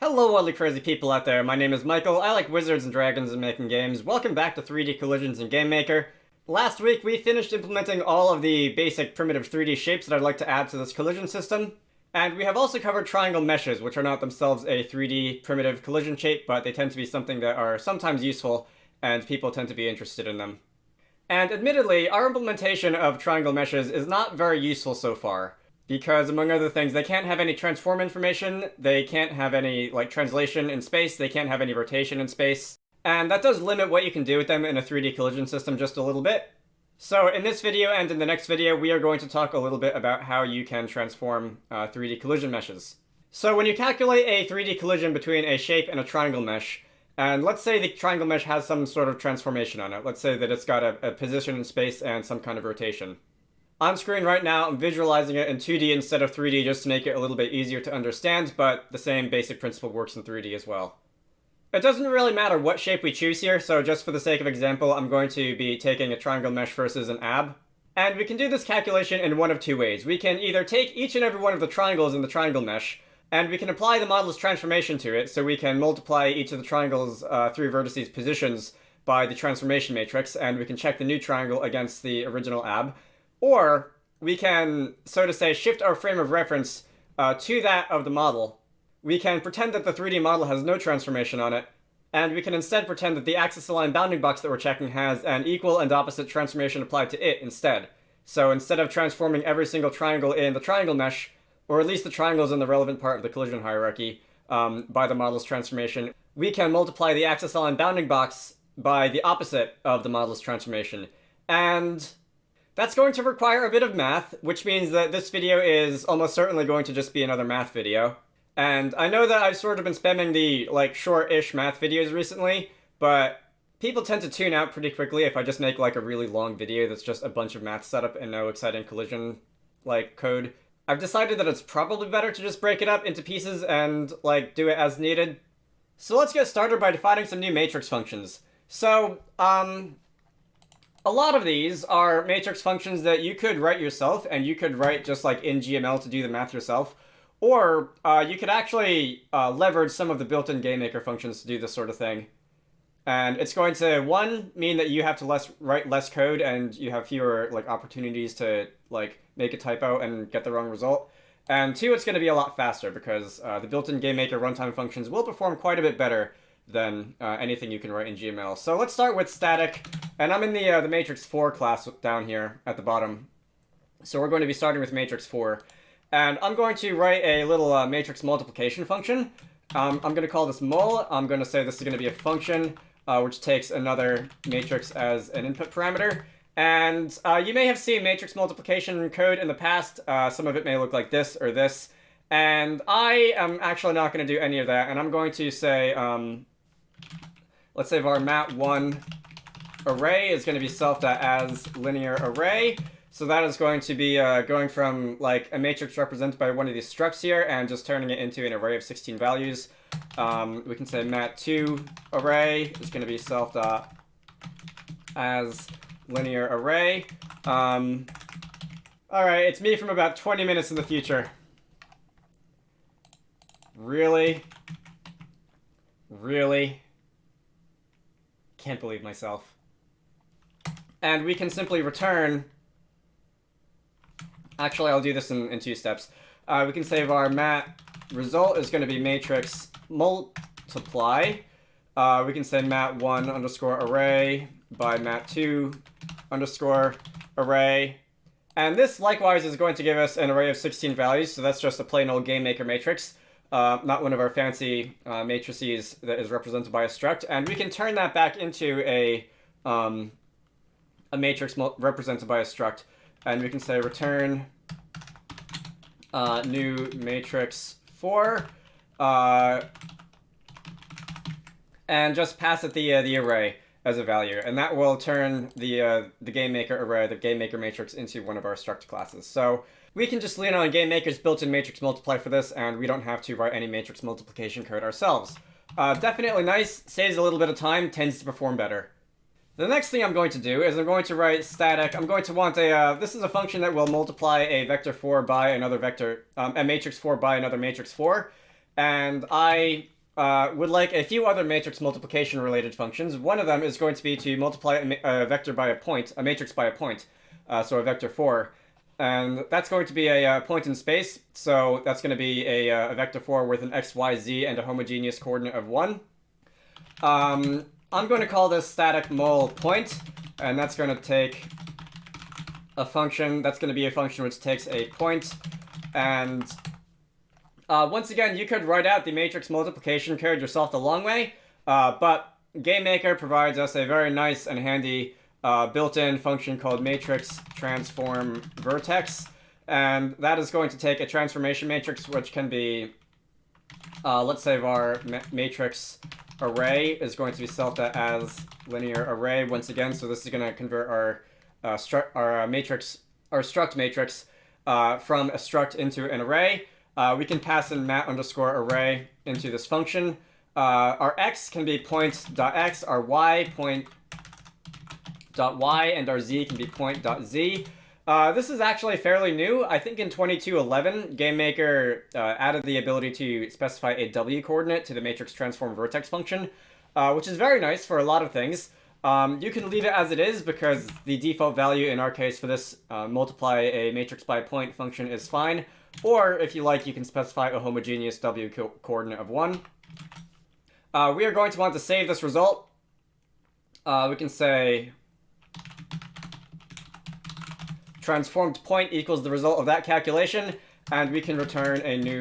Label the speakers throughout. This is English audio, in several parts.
Speaker 1: Hello all the crazy people out there, my name is Michael, I like wizards and dragons and making games. Welcome back to 3D Collisions in GameMaker. Last week we finished implementing all of the basic primitive 3D shapes that I'd like to add to this collision system. And we have also covered triangle meshes, which are not themselves a 3D primitive collision shape, but they tend to be something that are sometimes useful, and people tend to be interested in them. And admittedly, our implementation of triangle meshes is not very useful so far. Because, among other things, they can't have any transform information, they can't have any, translation in space, they can't have any rotation in space, and that does limit what you can do with them in a 3D collision system just a little bit. So in this video and in the next video, we are going to talk a little bit about how you can transform 3D collision meshes. So when you calculate a 3D collision between a shape and a triangle mesh, and let's say the triangle mesh has some sort of transformation on it, let's say that it's got a position in space and some kind of rotation. On screen right now, I'm visualizing it in 2D instead of 3D just to make it a little bit easier to understand, but the same basic principle works in 3D as well. It doesn't really matter what shape we choose here, so just for the sake of example, I'm going to be taking a triangle mesh versus an ab. And we can do this calculation in one of two ways. We can either take each and every one of the triangles in the triangle mesh, and we can apply the model's transformation to it, so we can multiply each of the triangle's 3 vertices positions by the transformation matrix, and we can check the new triangle against the original ab. Or we can, so to say, shift our frame of reference to that of the model. We can pretend that the 3D model has no transformation on it, and we can instead pretend that the axis-aligned bounding box that we're checking has an equal and opposite transformation applied to it instead. So instead of transforming every single triangle in the triangle mesh, or at least the triangles in the relevant part of the collision hierarchy, by the model's transformation, we can multiply the axis-aligned bounding box by the opposite of the model's transformation. And that's going to require a bit of math, which means that this video is almost certainly going to just be another math video. And I know that I've sort of been spamming the, short-ish math videos recently, but people tend to tune out pretty quickly if I just make, a really long video that's just a bunch of math setup and no exciting collision, code. I've decided that it's probably better to just break it up into pieces and, do it as needed. So let's get started by defining some new matrix functions. So, a lot of these are matrix functions that you could write yourself, and you could write just in GML to do the math yourself. Or you could actually leverage some of the built-in GameMaker functions to do this sort of thing. And it's going to, one, mean that you have to write less code and you have fewer opportunities to make a typo and get the wrong result. And two, it's going to be a lot faster because the built-in GameMaker runtime functions will perform quite a bit better than anything you can write in GML. So let's start with static, and I'm in the Matrix4 class down here at the bottom. So we're going to be starting with Matrix4, and I'm going to write a little matrix multiplication function. I'm going to call this mul. I'm going to say this is going to be a function which takes another matrix as an input parameter. And you may have seen matrix multiplication code in the past. Some of it may look like this or this. And I am actually not going to do any of that, and I'm going to say, let's say var mat1 array is going to be self.as linear array. So that is going to be going from a matrix represented by one of these structs here and just turning it into an array of 16 values. We can say mat2 array is going to be self.as linear array. Alright, it's me from about 20 minutes in the future. Really? Really? Can't believe myself. And we can simply return... Actually, I'll do this in 2 steps. We can say var mat result is going to be matrix multiply. We can say mat1 underscore array by mat2 underscore array. And this, likewise, is going to give us an array of 16 values, so that's just a plain old GameMaker matrix. Not one of our fancy matrices that is represented by a struct, and we can turn that back into a matrix represented by a struct, and we can say return new Matrix4, and just pass it the array as a value, and that will turn the GameMaker array, the GameMaker matrix, into one of our struct classes. So we can just lean on GameMaker's built-in matrix multiply for this, and we don't have to write any matrix multiplication code ourselves. Definitely nice, saves a little bit of time, tends to perform better. The next thing I'm going to do is I'm going to write static. I'm going to want this is a function that will multiply a vector 4 by another vector, a matrix 4 by another matrix 4. and I would like a few other matrix multiplication related functions. One of them is going to be to multiply a vector by a point, a matrix by a point, so a vector4. And that's going to be a point in space, so that's going to be a vector4 with an x, y, z, and a homogeneous coordinate of 1. I'm going to call this static mul point, and that's going to take a function. That's going to be a function which takes a point, and once again, you could write out the matrix multiplication code yourself the long way, but GameMaker provides us a very nice and handy built-in function called Matrix4Inverse, and that is going to take a transformation matrix, which can be, let's say our matrix array is going to be set as linear array once again. So this is going to convert our struct matrix from a struct into an array. We can pass in mat_array into this function. Our x can be point.x, our y point.y, and our z can be point.z. This is actually fairly new. I think in 2211, GameMaker added the ability to specify a w coordinate to the matrix transform vertex function, which is very nice for a lot of things. You can leave it as it is because the default value in our case for this multiply a matrix by a point function is fine. Or if you like, you can specify a homogeneous w coordinate of 1. We are going to want to save this result. We can say transformed point equals the result of that calculation, and we can return a new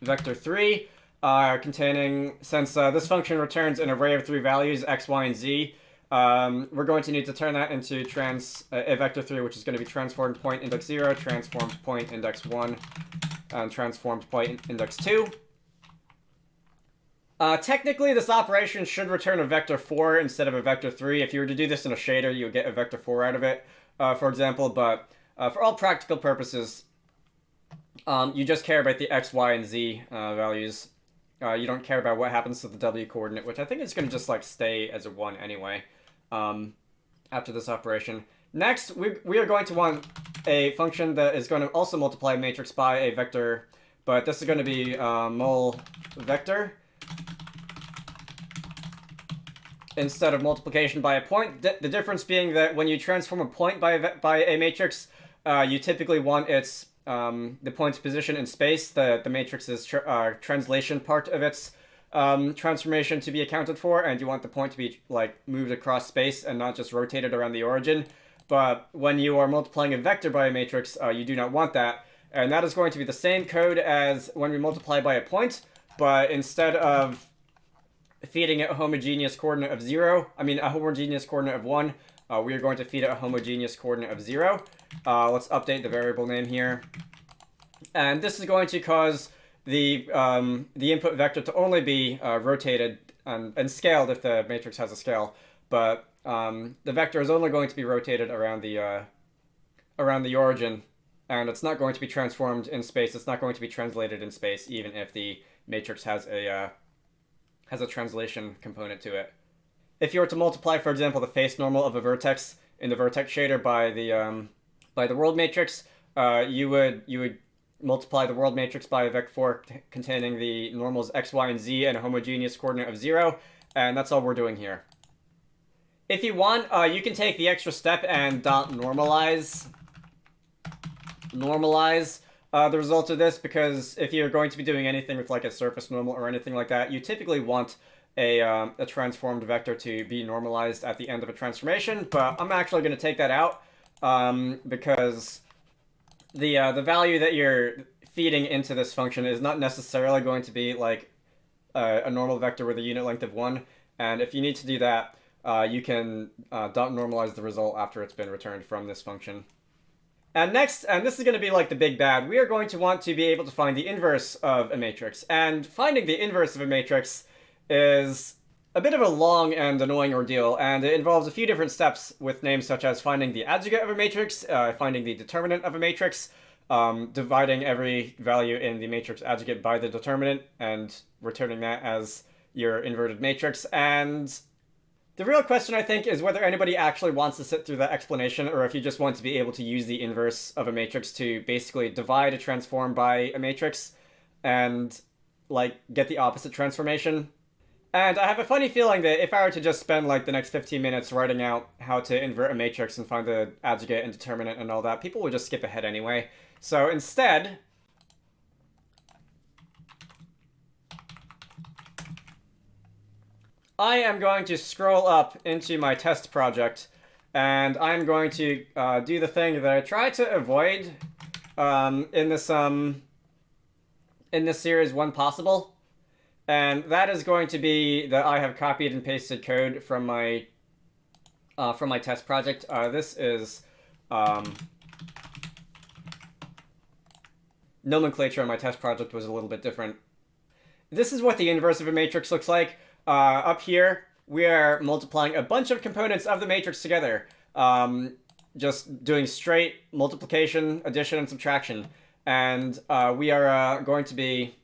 Speaker 1: vector3 containing, since this function returns an array of 3 values, x, y, and z, we're going to need to turn that into a vector3, which is going to be transformed point index 0, transformed point index 1, and transformed point index 2. Technically, this operation should return a vector4 instead of a vector3. If you were to do this in a shader, you would get a vector4 out of it, for example. But for all practical purposes, you just care about the x, y, and z values. You don't care about what happens to the w coordinate, which I think is going to just like stay as a 1 anyway after this operation. Next, we are going to want a function that is going to also multiply a matrix by a vector, but this is going to be mul vector. Instead of multiplication by a point. The difference being that when you transform a point by a matrix, you typically want its the point's position in space, the matrix's translation part of its transformation to be accounted for, and you want the point to be like moved across space and not just rotated around the origin. But when you are multiplying a vector by a matrix, you do not want that, and that is going to be the same code as when we multiply by a point, but instead of feeding it a homogeneous coordinate of a homogeneous coordinate of 1, we are going to feed it a homogeneous coordinate of 0. Let's update the variable name here. And this is going to cause the input vector to only be rotated and scaled if the matrix has a scale, but the vector is only going to be rotated around the origin, and it's not going to be transformed in space. It's not going to be translated in space, even if the matrix has a translation component to it. If you were to multiply, for example, the face normal of a vertex in the vertex shader by the world matrix, you would multiply the world matrix by a vector4 containing the normals x, y, and z and a homogeneous coordinate of 0, and that's all we're doing here. If you want, you can take the extra step and normalize the result of this, because if you're going to be doing anything with like a surface normal or anything like that, you typically want a transformed vector to be normalized at the end of a transformation. But I'm actually going to take that out because the value that you're feeding into this function is not necessarily going to be like a normal vector with a unit length of 1. And if you need to do that, you can normalize the result after it's been returned from this function. And next, and this is going to be like the big bad, we are going to want to be able to find the inverse of a matrix. And finding the inverse of a matrix is a bit of a long and annoying ordeal, and it involves a few different steps with names such as finding the adjugate of a matrix, finding the determinant of a matrix, dividing every value in the matrix adjugate by the determinant, and returning that as your inverted matrix, and The real question, I think, is whether anybody actually wants to sit through that explanation, or if you just want to be able to use the inverse of a matrix to basically divide a transform by a matrix and, like, get the opposite transformation. And I have a funny feeling that if I were to just spend, like, the next 15 minutes writing out how to invert a matrix and find the adjugate and determinant and all that, people would just skip ahead anyway. So instead, I am going to scroll up into my test project, and I'm going to do the thing that I try to avoid in this series when possible, and that is going to be that I have copied and pasted code from my test project. This is nomenclature on my test project was a little bit different. This is what the inverse of a matrix looks like. Up here, we are multiplying a bunch of components of the matrix together. Just doing straight multiplication, addition, and subtraction. And we are going to be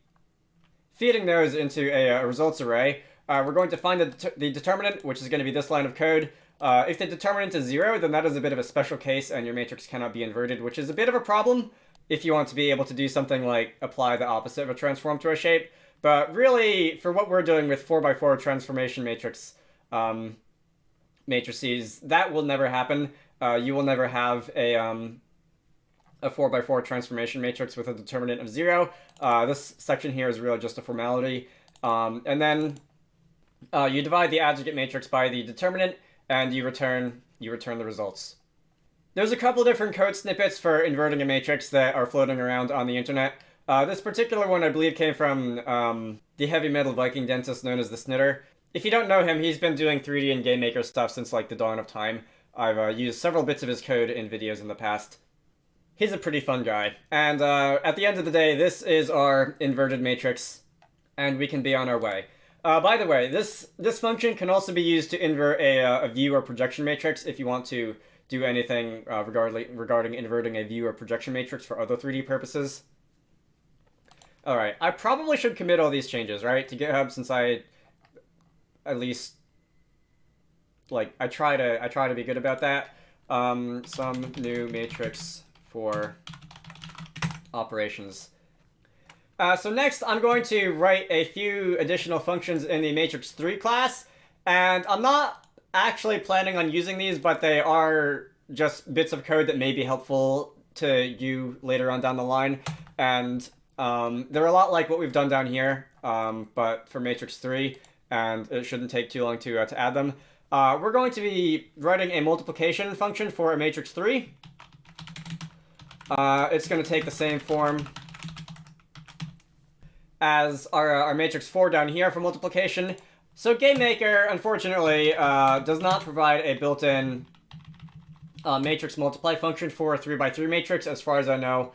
Speaker 1: feeding those into a results array. We're going to find the determinant, which is going to be this line of code. If the determinant is 0, then that is a bit of a special case, and your matrix cannot be inverted, which is a bit of a problem if you want to be able to do something like apply the opposite of a transform to a shape. But really, for what we're doing with 4x4 transformation matrix matrices, that will never happen. You will never have a 4x4 transformation matrix with a determinant of 0. This section here is really just a formality. And then you divide the adjugate matrix by the determinant, and you return the results. There's a couple different code snippets for inverting a matrix that are floating around on the internet. This particular one, I believe, came from the heavy metal Viking dentist known as the Snitter. If you don't know him, he's been doing 3D and GameMaker stuff since, like, the dawn of time. I've used several bits of his code in videos in the past. He's a pretty fun guy. And at the end of the day, this is our inverted matrix, and we can be on our way. By the way, this function can also be used to invert a view or projection matrix if you want to do anything regarding inverting a view or projection matrix for other 3D purposes. Alright, I probably should commit all these changes, right, to GitHub, since I at least, like, I try to be good about that. Some new matrix for operations. So next, I'm going to write a few additional functions in the Matrix3 class, and I'm not actually planning on using these, but they are just bits of code that may be helpful to you later on down the line, and they're a lot like what we've done down here, but for Matrix3, and it shouldn't take too long to add them. We're going to be writing a multiplication function for a Matrix3. It's going to take the same form as our Matrix4 down here for multiplication. So GameMaker, unfortunately, does not provide a built-in matrix multiply function for a 3x3 matrix, as far as I know.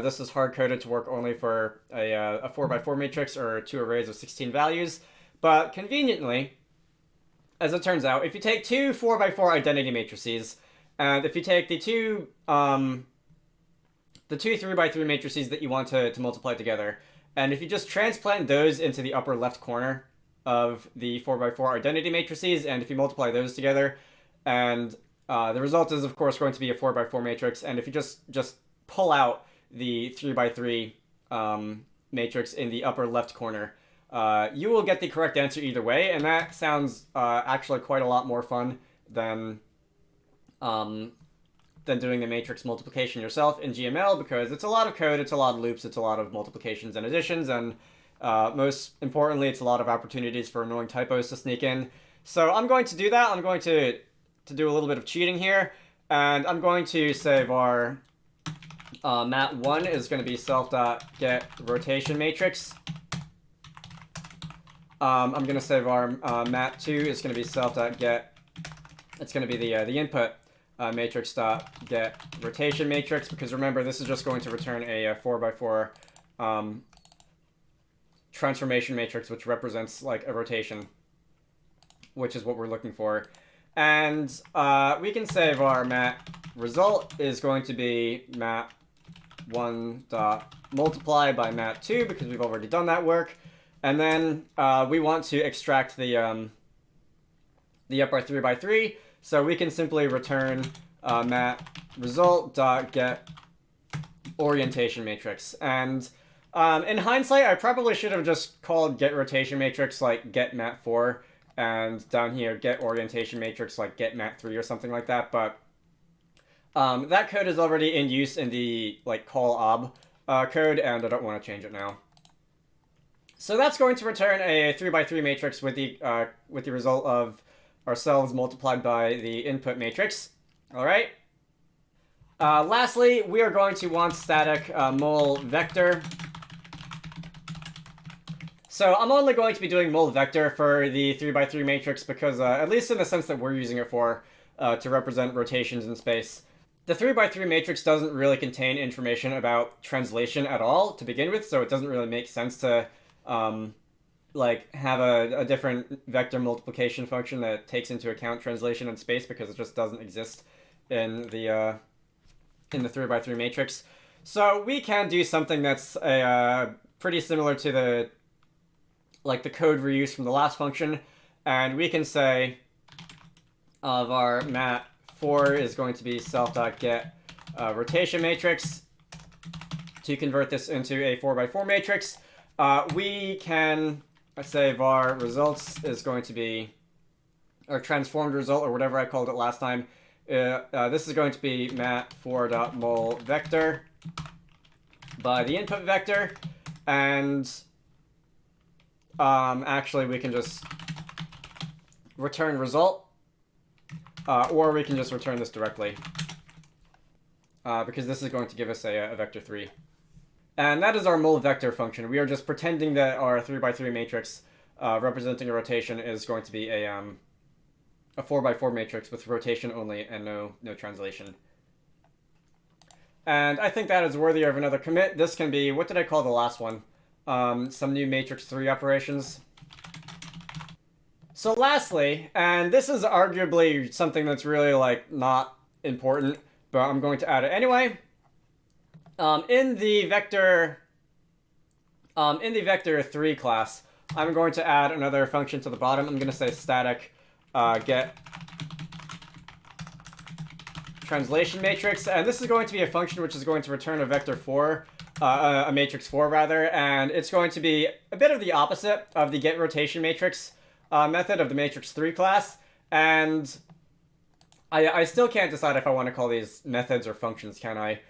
Speaker 1: This is hard-coded to work only for a 4x4 matrix or 2 arrays of 16 values. But conveniently, as it turns out, if you take 2 4x4 identity matrices, and if you take the two 3x3 matrices that you want to multiply together, and if you just transplant those into the upper left corner of the 4x4 identity matrices, and if you multiply those together, and the result is, of course, going to be a 4x4 matrix, and if you just pull out the 3x3 matrix in the upper left corner, you will get the correct answer either way, and that sounds actually quite a lot more fun than doing the matrix multiplication yourself in GML, because it's a lot of code, it's a lot of loops, it's a lot of multiplications and additions, and most importantly, it's a lot of opportunities for annoying typos to sneak in. So I'm going to do that. I'm going to do a little bit of cheating here, and I'm going to save our mat1 is going to be self.getRotationMatrix. I'm going to save our mat2 is going to be self.get. It's going to be the input matrix.getRotationMatrix, because remember, this is just going to return a 4x4 transformation matrix, which represents like a rotation, which is what we're looking for. And we can save our mat result is going to be mat1.multiply by mat2, because we've already done that work. And then we want to extract the the up our 3 by 3. So we can simply return mat result.get orientation matrix. And in hindsight, I probably should have just called get rotation matrix like get mat4, and down here get orientation matrix like get mat3 or something like that. But that code is already in use in the like call ob code, and I don't want to change it now. So that's going to return a 3 by 3 matrix with the result of ourselves multiplied by the input matrix. All right. Lastly, we are going to want static mul vector. So I'm only going to be doing mul vector for the 3 by 3 matrix because, at least in the sense that we're using it for, to represent rotations in space. The 3 by 3 matrix doesn't really contain information about translation at all to begin with, so it doesn't really make sense to like have a different vector multiplication function that takes into account translation in space, because it just doesn't exist in the 3 by 3 matrix. So we can do something that's pretty similar to the code reuse from the last function, and we can say of our mat4 is going to be self.get rotation matrix. To convert this into a 4 by 4 matrix, we can say var results is going to be, or transformed result, or whatever I called it last time. This is going to be mat4.mul vector by the input vector, and actually we can just return result, or we can just return this directly, because this is going to give us a vector3. And that is our mul vector function. We are just pretending that our 3 by 3 matrix representing a rotation is going to be a 4 by 4 matrix with rotation only and no translation. And I think that is worthy of another commit. This can be, what did I call the last one? Some new matrix 3 operations. So lastly, and this is arguably something that's really like not important, but I'm going to add it anyway. In the Vector3 class, I'm going to add another function to the bottom. I'm going to say static get translation matrix, and this is going to be a function which is going to return a vector4, a matrix 4 rather, and it's going to be a bit of the opposite of the get rotation matrix method of the matrix 3 class, and I still can't decide if I want to call these methods or functions, can I?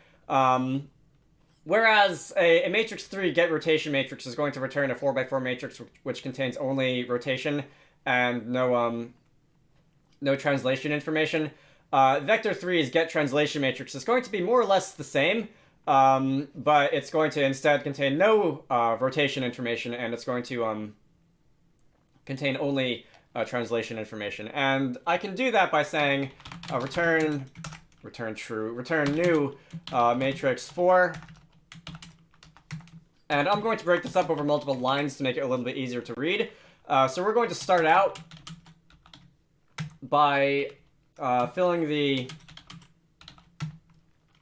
Speaker 1: Whereas a matrix 3 get rotation matrix is going to return a 4 by 4 matrix which contains only rotation and no translation information. Vector3's get translation matrix is going to be more or less the same, but it's going to instead contain no rotation information, and it's going to contain only translation information. And I can do that by saying return new matrix 4. And I'm going to break this up over multiple lines to make it a little bit easier to read. So we're going to start out by filling the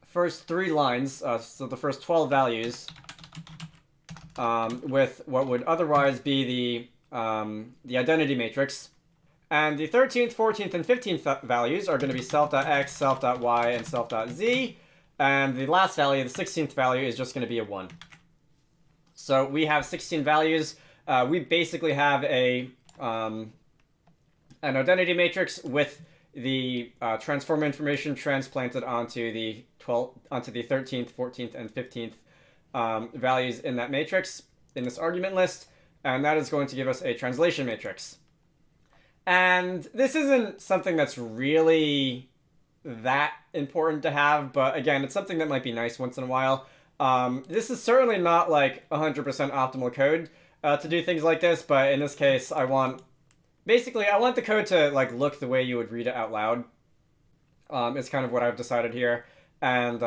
Speaker 1: first 3 lines, so the first 12 values, with what would otherwise be the identity matrix. And the 13th, 14th, and 15th values are going to be self.x, self.y, and self.z. And the last value, the 16th value, is just going to be a 1. So we have 16 values. We basically have an identity matrix with the transform information transplanted onto the 13th, 14th, and 15th values in that matrix, in this argument list, and that is going to give us a translation matrix. And this isn't something that's really that important to have, but again, it's something that might be nice once in a while. This is certainly not like 100% optimal code to do things like this, but in this case, I want the code to like look the way you would read it out loud. It's kind of what I've decided here, and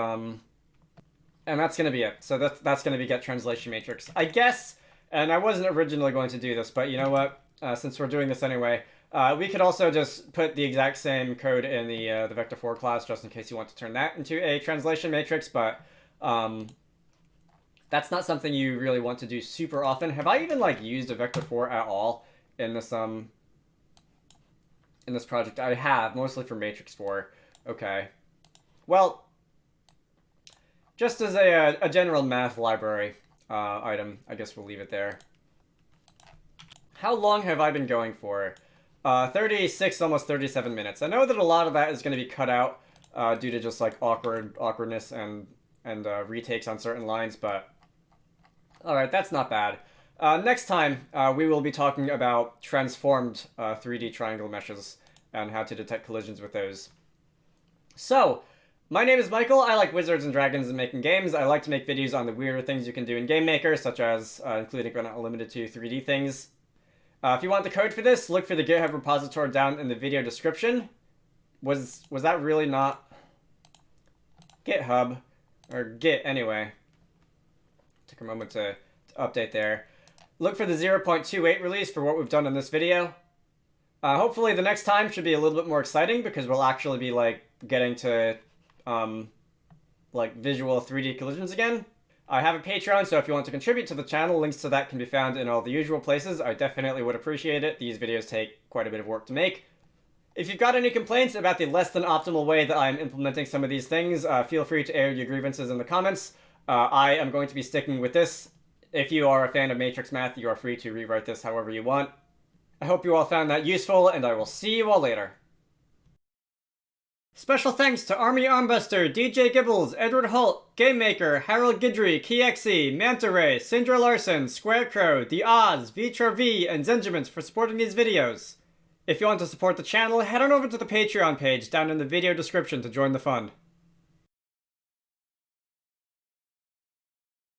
Speaker 1: that's going to be it. So that's going to be get translation matrix, I guess. And I wasn't originally going to do this, but you know what? Since we're doing this anyway, we could also just put the exact same code in the Vector4 class, just in case you want to turn that into a translation matrix, but that's not something you really want to do super often. Have I even like used a Vector4 at all in this in this project. I have, mostly for Matrix4. Okay. Well, just as a general math library item, I guess we'll leave it there. How long have I been going for? 36, almost 37 minutes. I know that a lot of that is going to be cut out due to just like awkwardness and retakes on certain lines, but alright, that's not bad. Next time, we will be talking about transformed 3D triangle meshes and how to detect collisions with those. So, my name is Michael. I like wizards and dragons and making games. I like to make videos on the weirder things you can do in GameMaker, such as including but not limited to 3D things. If you want the code for this, look for the GitHub repository down in the video description. Was that really not GitHub? Or Git, anyway. Took a moment to update there. Look for the 0.28 release for what we've done in this video. Hopefully the next time should be a little bit more exciting because we'll actually be like getting to like visual 3D collisions again. I have a Patreon, so if you want to contribute to the channel, links to that can be found in all the usual places. I definitely would appreciate it. These videos take quite a bit of work to make. If you've got any complaints about the less than optimal way that I'm implementing some of these things, feel free to air your grievances in the comments. I am going to be sticking with this. If you are a fan of Matrix Math, you are free to rewrite this however you want. I hope you all found that useful, and I will see you all later. Special thanks to Army Armbuster, DJ Gibbles, Edward Holt, GameMaker, Harold Guidry, Keyexy, Manta Ray, Sindra Larson, Squarecrow, The Oz, Vector3 and Zenjamins for supporting these videos. If you want to support the channel, head on over to the Patreon page down in the video description to join the fun.